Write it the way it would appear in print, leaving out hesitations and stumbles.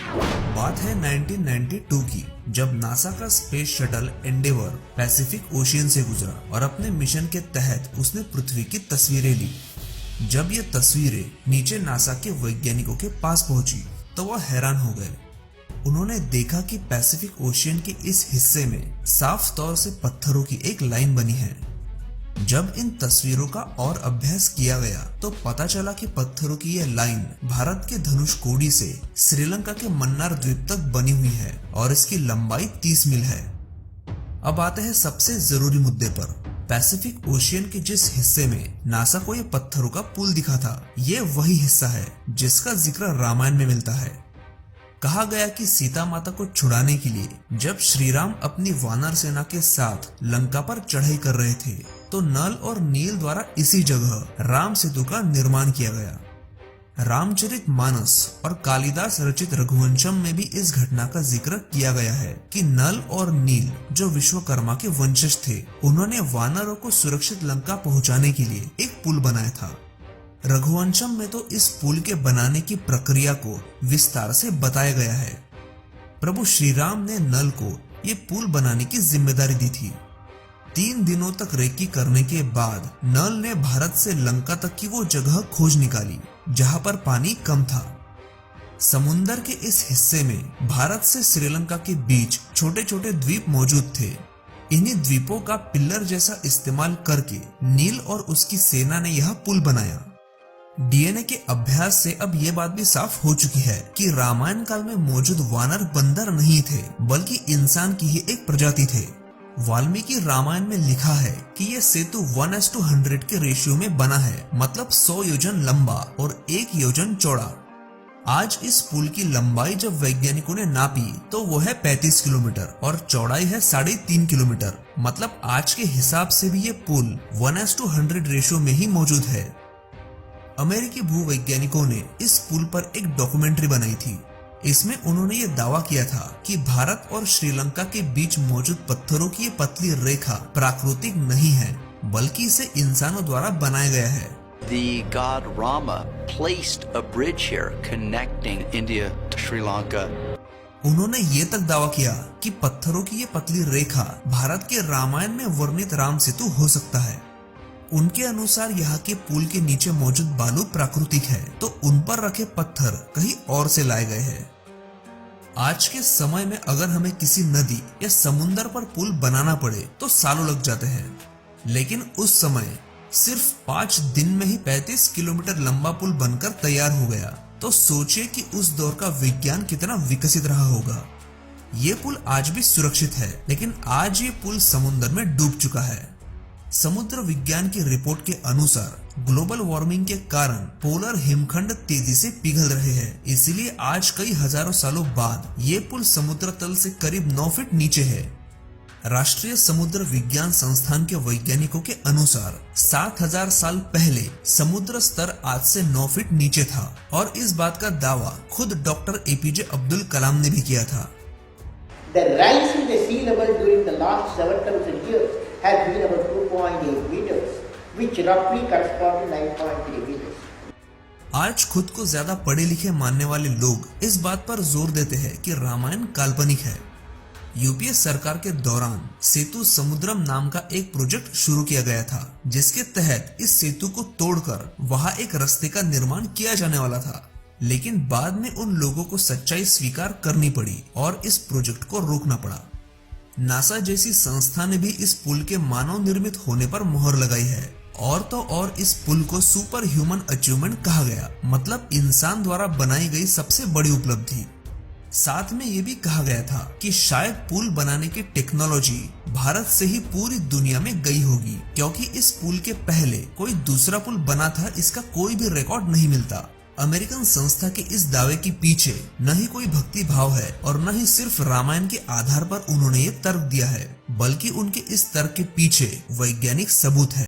बात है 1992 की, जब नासा का space shuttle Endeavour Pacific ocean से गुजरा और अपने मिशन के तहत उसने पृथ्वी की तस्वीरें ली। जब ये तस्वीरें नीचे नासा के वैज्ञानिकों के पास पहुंची तो वह हैरान हो गए। उन्होंने देखा कि पैसिफिक ओशियन के इस हिस्से में साफ तौर से पत्थरों की एक लाइन बनी है। जब इन तस्वीरों का और अभ्यास किया गया तो पता चला कि पत्थरों की यह लाइन भारत के धनुषकोडी से श्रीलंका के मन्नार द्वीप तक बनी हुई है और इसकी लंबाई 30 मील है। अब आते हैं सबसे जरूरी मुद्दे पर। पैसिफिक ओशियन के जिस हिस्से में नासा को ये पत्थरों का पुल दिखा था, ये वही हिस्सा है जिसका जिक्र रामायण में मिलता है। कहा गया कि सीता माता को छुड़ाने के लिए जब श्री राम अपनी वानर सेना के साथ लंका पर चढ़ाई कर रहे थे तो नल और नील द्वारा इसी जगह राम सेतु का निर्माण किया गया। रामचरितमानस और कालिदास रचित रघुवंशम में भी इस घटना का जिक्र किया गया है कि नल और नील जो विश्वकर्मा के वंशज थे, उन्होंने वानरों को सुरक्षित लंका पहुंचाने के लिए एक पुल बनाया था। रघुवंशम में तो इस पुल के बनाने की प्रक्रिया को विस्तार से बताया गया है। प्रभु श्री राम ने नल को ये पुल बनाने की जिम्मेदारी दी थी। 3 दिनों तक रेकी करने के बाद नल ने भारत से लंका तक की वो जगह खोज निकाली जहां पर पानी कम था। समुंदर के इस हिस्से में भारत से श्रीलंका के बीच छोटे छोटे द्वीप मौजूद थे। इन्हीं द्वीपों का पिल्लर जैसा इस्तेमाल करके नील और उसकी सेना ने यह पुल बनाया। डीएनए के अभ्यास से अब ये बात भी साफ हो चुकी है कि रामायण काल में मौजूद वानर बंदर नहीं थे, बल्कि इंसान की ही एक प्रजाति थे। वाल्मीकि रामायण में लिखा है कि यह सेतु 1:100 के रेशियो में बना है, मतलब 100 योजन लंबा और 1 योजन चौड़ा। आज इस पुल की लंबाई जब वैज्ञानिकों ने नापी तो वो है 35 किलोमीटर और चौड़ाई है 3.5 किलोमीटर। मतलब आज के हिसाब से भी ये पुल 1:100 रेशियो में ही मौजूद है। अमेरिकी भूवैज्ञानिकों ने इस पुल पर एक डॉक्यूमेंट्री बनाई थी। इसमें उन्होंने ये दावा किया था कि भारत और श्रीलंका के बीच मौजूद पत्थरों की ये पतली रेखा प्राकृतिक नहीं है, बल्कि इसे इंसानों द्वारा बनाया गया है। The god Rama placed a bridge here connecting India to Sri Lanka. उन्होंने ये तक दावा किया कि पत्थरों की ये पतली रेखा भारत के रामायण में वर्णित राम सेतु हो सकता है। उनके अनुसार यहाँ के पुल के नीचे मौजूद बालू प्राकृतिक है, तो उन पर रखे पत्थर कहीं और से लाए गए हैं। आज के समय में अगर हमें किसी नदी या समुंदर पर पुल बनाना पड़े तो सालों लग जाते हैं, लेकिन उस समय सिर्फ 5 दिन में ही 35 किलोमीटर लंबा पुल बनकर तैयार हो गया। तो सोचिए कि उस दौर का विज्ञान कितना विकसित रहा होगा। ये पुल आज भी सुरक्षित है, लेकिन आज ये पुल समुद्र में डूब चुका है। समुद्र विज्ञान की रिपोर्ट के अनुसार ग्लोबल वार्मिंग के कारण पोलर हिमखंड तेजी से पिघल रहे हैं, इसलिए आज कई हजारों सालों बाद ये पुल समुद्र तल से करीब 9 फीट नीचे है। राष्ट्रीय समुद्र विज्ञान संस्थान के वैज्ञानिकों के अनुसार 7000 साल पहले समुद्र स्तर आज से 9 फीट नीचे था और इस बात का दावा खुद डॉक्टर एपीजे अब्दुल कलाम ने भी किया था। The rise in the sea level during the last 7,000 years has been about 2.8 meters, which roughly corresponds to 9.3 meters. आज खुद को ज्यादा पढ़े लिखे मानने वाले लोग इस बात पर जोर देते हैं कि रामायण काल्पनिक है। यूपीए सरकार के दौरान सेतु समुद्रम नाम का एक प्रोजेक्ट शुरू किया गया था, जिसके तहत इस सेतु को तोड़कर वहां एक रास्ते का निर्माण किया जाने वाला था। लेकिन बाद में उन लोगों को सच्चाई स्वीकार करनी पड़ी और इस प्रोजेक्ट को रोकना पड़ा। नासा जैसी संस्था ने भी इस पुल के मानव निर्मित होने पर मोहर लगाई है, और तो और इस पुल को सुपर ह्यूमन अचीवमेंट कहा गया, मतलब इंसान द्वारा बनाई गई सबसे बड़ी उपलब्धि। साथ में ये भी कहा गया था कि शायद पुल बनाने की टेक्नोलॉजी भारत से ही पूरी दुनिया में गई होगी, क्योंकि इस पुल के पहले कोई दूसरा पुल बना था, इसका कोई भी रिकॉर्ड नहीं मिलता। अमेरिकन संस्था के इस दावे के पीछे न ही कोई भक्ति भाव है और न ही सिर्फ रामायण के आधार पर उन्होंने ये तर्क दिया है, बल्कि उनके इस तर्क के पीछे वैज्ञानिक सबूत है।